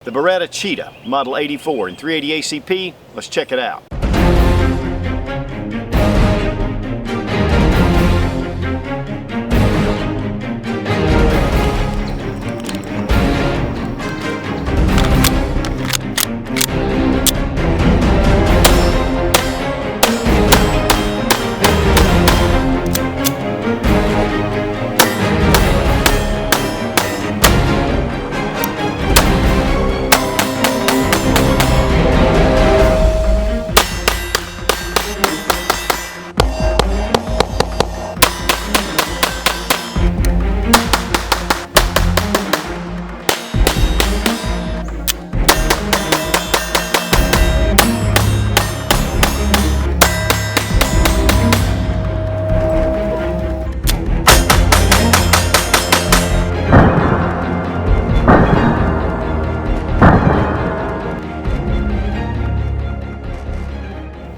the Beretta Cheetah Model 84 in 380 ACP. Let's check it out.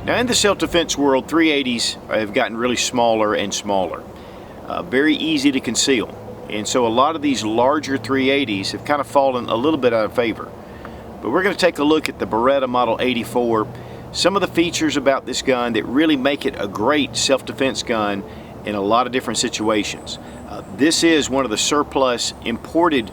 Now in the self-defense world, 380s have gotten really smaller and smaller. Very easy to conceal. And so a lot of these larger 380s have kind of fallen a little bit out of favor. But we're going to take a look at the Beretta Model 84, some of the features about this gun that really make it a great self-defense gun in a lot of different situations. This is one of the surplus imported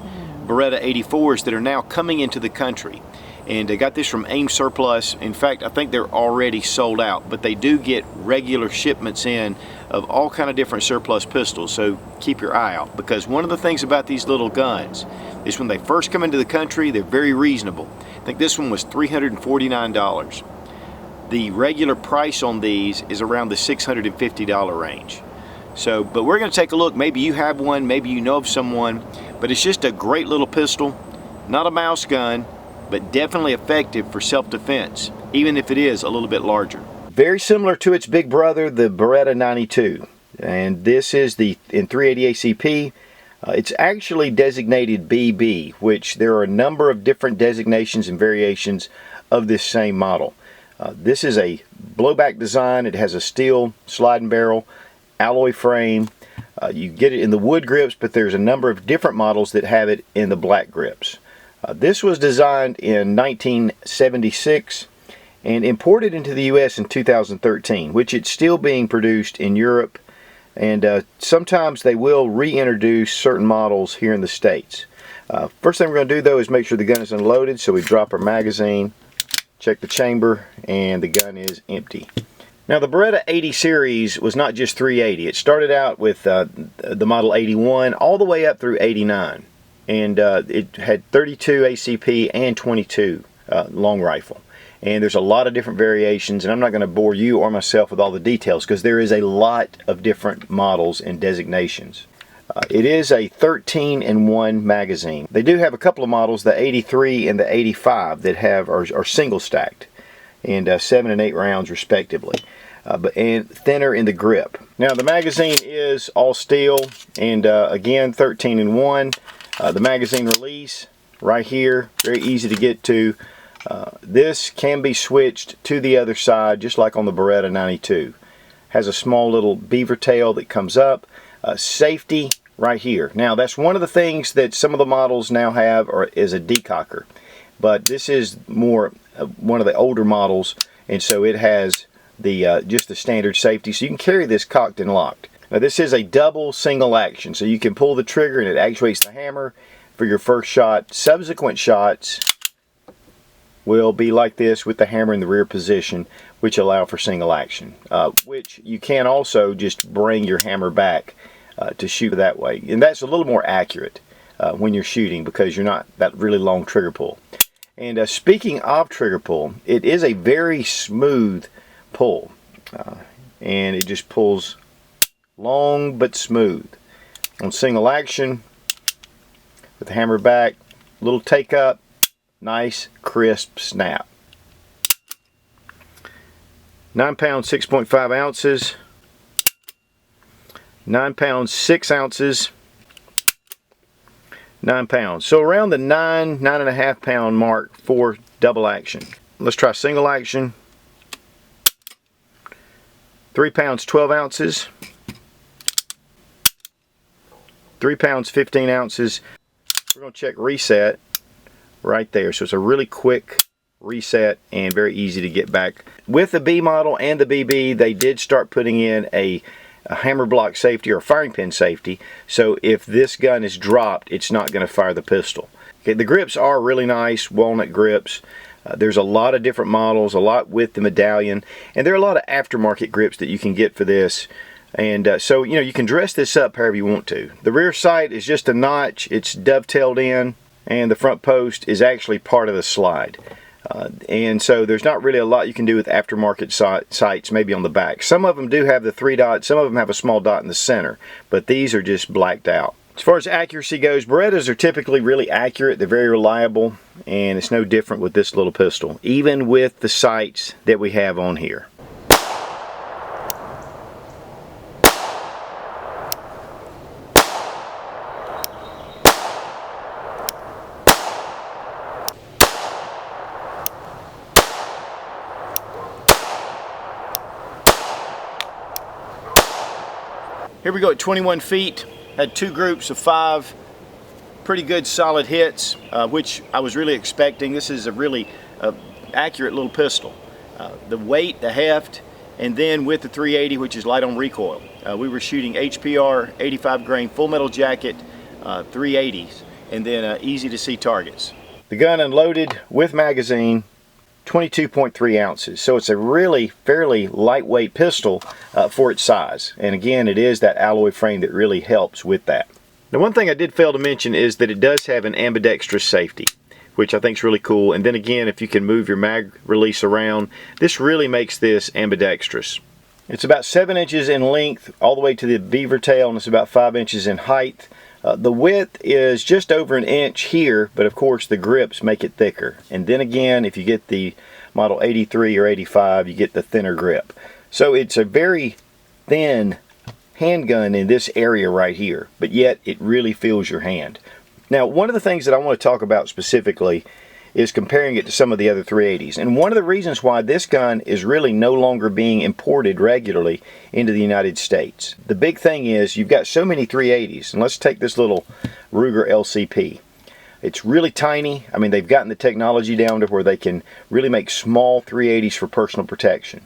Beretta 84s that are now coming into the country. And I got this from AIM Surplus. In fact, I think they're already sold out, but they do get regular shipments in of all kind of different surplus pistols, so keep your eye out. Because one of the things about these little guns is when they first come into the country, they're very reasonable. I think this one was $349. The regular price on these is around the $650 range. So, but we're going to take a look. Maybe you have one, maybe you know of someone, but it's just a great little pistol, not a mouse gun, but definitely effective for self-defense, even if it is a little bit larger. Very similar to its big brother, the Beretta 92, and this is the in 380 ACP. It's actually designated BB, which there are a number of different designations and variations of this same model. This is a blowback design. It has a steel sliding barrel, alloy frame. You get it in the wood grips, but there's a number of different models that have it in the black grips. This was designed in 1976 and imported into the US in 2013, which it's still being produced in Europe, and sometimes they will reintroduce certain models here in the States. First thing we're going to do though is make sure the gun is unloaded, so we drop our magazine, check the chamber, and the gun is empty. Now the Beretta 80 series was not just 380. It started out with the Model 81 all the way up through 89. And it had 32 ACP and 22 long rifle. And there's a lot of different variations, and I'm not going to bore you or myself with all the details because there is a lot of different models and designations. It is a 13-in-1 magazine. They do have a couple of models, the 83 and the 85, that are single stacked, and 7 and 8 rounds respectively, and thinner in the grip. Now the magazine is all steel, and again 13-in-1. The magazine release right here, very easy to get to. This can be switched to the other side just like on the Beretta 92. Has a small little beaver tail that comes up. Safety right here. Now that's one of the things that some of the models now have is a decocker, but this is more one of the older models, and so it has the just the standard safety, so you can carry this cocked and locked. Now this is a double single action, so you can pull the trigger and it actuates the hammer for your first shot. Subsequent shots will be like this with the hammer in the rear position, which allow for single action, which you can also just bring your hammer back to shoot that way. And that's a little more accurate when you're shooting because you're not that really long trigger pull. And speaking of trigger pull, it is a very smooth pull, and it just pulls long but smooth. On single action, with the hammer back, little take up, nice crisp snap. 9 pounds 6.5 ounces, 9 pounds 6 ounces, 9 pounds. So around the 9.5 pound mark for double action. Let's try single action. 3 pounds 12 ounces, 3 pounds 15 ounces. We're going to check reset right there. So it's a really quick reset and very easy to get back. With the B model and the BB, they did start putting in a hammer block safety or firing pin safety, so if this gun is dropped, it's not going to fire the pistol. Okay, the grips are really nice, walnut grips. There's a lot of different models, a lot with the medallion, and there are a lot of aftermarket grips that you can get for this. And so, you know, you can dress this up however you want to. The rear sight is just a notch, it's dovetailed in, and the front post is actually part of the slide. And so there's not really a lot you can do with aftermarket sights, maybe on the back. Some of them do have the 3 dots, some of them have a small dot in the center, but these are just blacked out. As far as accuracy goes, Berettas are typically really accurate, they're very reliable, and it's no different with this little pistol, even with the sights that we have on here. Here we go at 21 feet, had 2 groups of 5 pretty good solid hits, which I was really expecting. This is a really accurate little pistol. The weight, the heft, and then with the 380, which is light on recoil. We were shooting HPR 85 grain full metal jacket 380s, and then easy to see targets. The gun unloaded with magazine, 22.3 ounces, so it's a really fairly lightweight pistol for its size, and again it is that alloy frame that really helps with that. Now, one thing I did fail to mention is that it does have an ambidextrous safety, which I think is really cool. And then again, if you can move your mag release around, this really makes this ambidextrous. It's about 7 inches in length all the way to the beaver tail, and it's about 5 inches in height. The width is just over an inch here, but of course the grips make it thicker. And then again, if you get the model 83 or 85, you get the thinner grip. So it's a very thin handgun in this area right here, but yet it really feels your hand. Now, one of the things that I want to talk about specifically is comparing it to some of the other 380s. And one of the reasons why this gun is really no longer being imported regularly into the United States. The big thing is you've got so many 380s, and let's take this little Ruger LCP. It's really tiny. I mean, they've gotten the technology down to where they can really make small 380s for personal protection.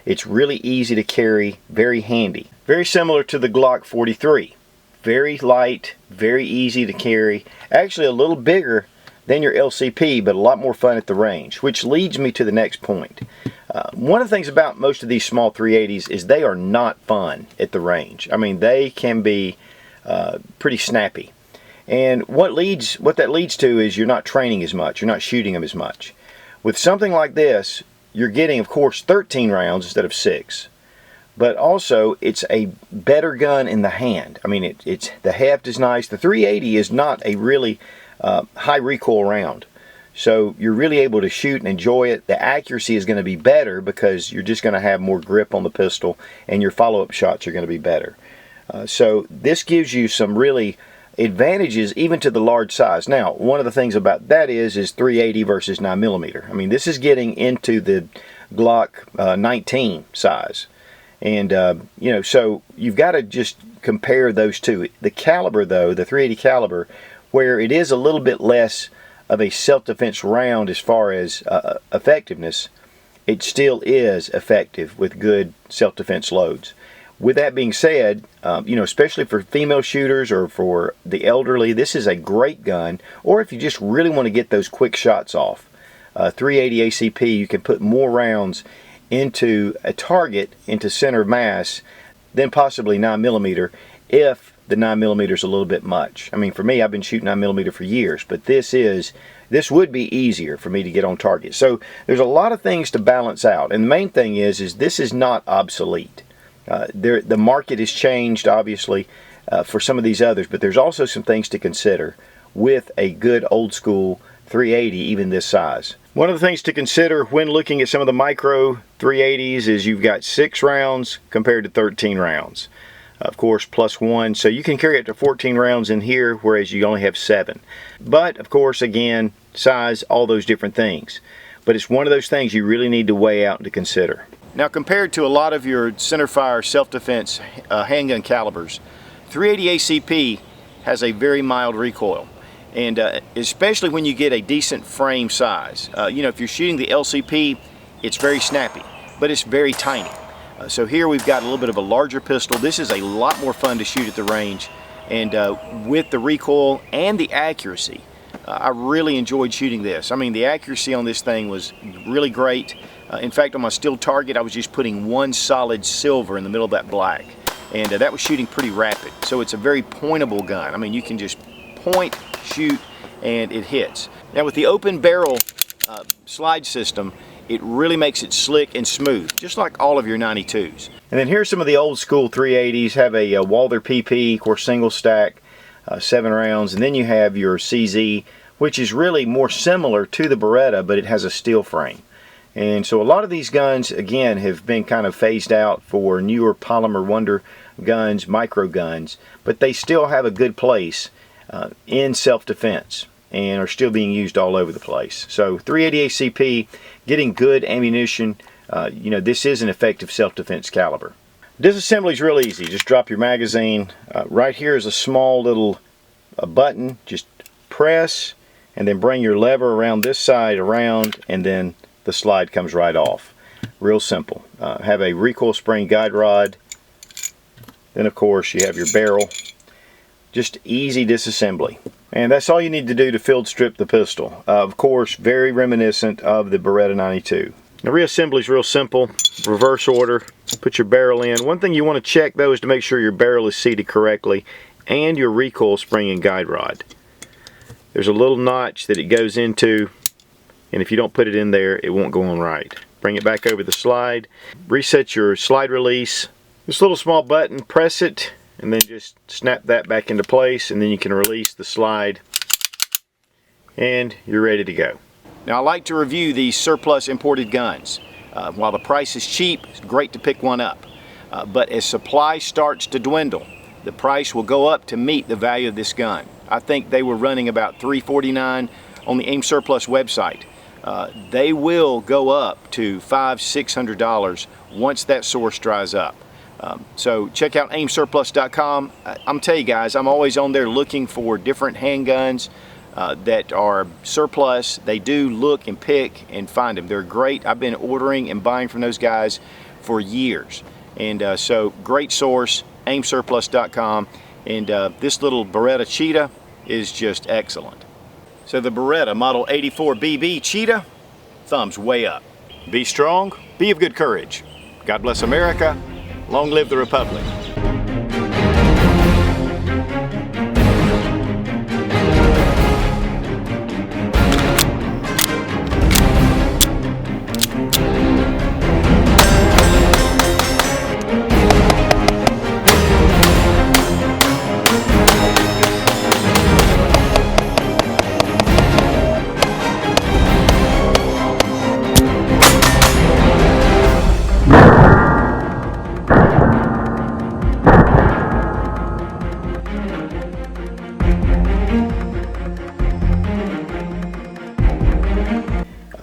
It's really easy to carry, very handy. Very similar to the Glock 43. Very light, very easy to carry. Actually a little bigger than your LCP, but a lot more fun at the range, which leads me to the next point. One of the things about most of these small 380s is they are not fun at the range. I mean, they can be pretty snappy. And what that leads to is you're not training as much, you're not shooting them as much. With something like this, you're getting, of course, 13 rounds instead of 6. But also, it's a better gun in the hand. I mean, the heft is nice. The 380 is not a really high recoil round, so you're really able to shoot and enjoy it. The accuracy is going to be better because you're just going to have more grip on the pistol, and your follow-up shots are going to be better. So this gives you some really advantages even to the large size. Now, one of the things about that is 380 versus 9mm. I mean, this is getting into the Glock 19 size. And you know, so you've got to just compare those two. The caliber, though, the 380 caliber, where it is a little bit less of a self-defense round as far as effectiveness, it still is effective with good self-defense loads. With that being said, you know, especially for female shooters or for the elderly, this is a great gun. Or if you just really want to get those quick shots off, 380 ACP, you can put more rounds into a target, into center of mass, than possibly 9mm if the 9mm is a little bit much. I mean, for me, I've been shooting 9mm for years, but this would be easier for me to get on target. So there's a lot of things to balance out, and the main thing is this is not obsolete. The market has changed, obviously, for some of these others, but there's also some things to consider with a good old school 380, even this size. One of the things to consider when looking at some of the micro 380s is you've got 6 rounds compared to 13 rounds. Of course, +1, so you can carry up to 14 rounds in here, whereas you only have 7. But, of course, again, size, all those different things. But it's one of those things you really need to weigh out and to consider. Now, compared to a lot of your centerfire self-defense handgun calibers, 380 ACP has a very mild recoil. And especially when you get a decent frame size. You know, if you're shooting the LCP, it's very snappy, but it's very tiny. So here we've got a little bit of a larger pistol. This is a lot more fun to shoot at the range. And with the recoil and the accuracy, I really enjoyed shooting this. I mean, the accuracy on this thing was really great. In fact, on my steel target, I was just putting one solid silver in the middle of that black. And that was shooting pretty rapid. So it's a very pointable gun. I mean, you can just point, shoot, and it hits. Now with the open barrel slide system, it really makes it slick and smooth, just like all of your 92s. And then here's some of the old school 380s. Have a Walther PP, of course, single stack, 7 rounds, and then you have your CZ, which is really more similar to the Beretta, but it has a steel frame. And so a lot of these guns, again, have been kind of phased out for newer polymer wonder guns, micro guns, but they still have a good place in self-defense and are still being used all over the place. So 380 ACP, getting good ammunition, you know, this is an effective self-defense caliber. Disassembly is real easy. Just drop your magazine. Right here is a small little button. Just press and then bring your lever around this side around, and then the slide comes right off. Real simple. Have a recoil spring guide rod. Then of course you have your barrel. Just easy disassembly. And that's all you need to do to field strip the pistol. Of course, very reminiscent of the Beretta 92. Now reassembly is real simple. Reverse order. Put your barrel in. One thing you want to check though is to make sure your barrel is seated correctly and your recoil spring and guide rod. There's a little notch that it goes into, and if you don't put it in there, it won't go on right. Bring it back over the slide. Reset your slide release. This little small button, press it, and then just snap that back into place, and then you can release the slide, and you're ready to go. Now I like to review these surplus imported guns. While the price is cheap, it's great to pick one up. But as supply starts to dwindle, the price will go up to meet the value of this gun. I think they were running about $349 on the AIM Surplus website. They will go up to $500–600 once that source dries up. So check out aimsurplus.com. I'm telling you guys, I'm always on there looking for different handguns that are surplus. They do look and pick and find them. They're great. I've been ordering and buying from those guys for years. And so great source, aimsurplus.com. And this little Beretta Cheetah is just excellent. So the Beretta Model 84 BB Cheetah, thumbs way up. Be strong, be of good courage. God bless America. Long live the Republic.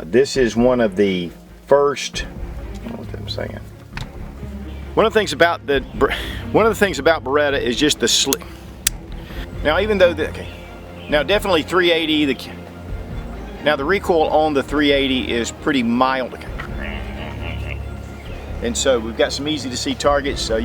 This is one of the first. What am I saying? One of the things about Beretta is just the slick. Now, even though now definitely 380. Now the recoil on the 380 is pretty mild, and so we've got some easy to see targets. So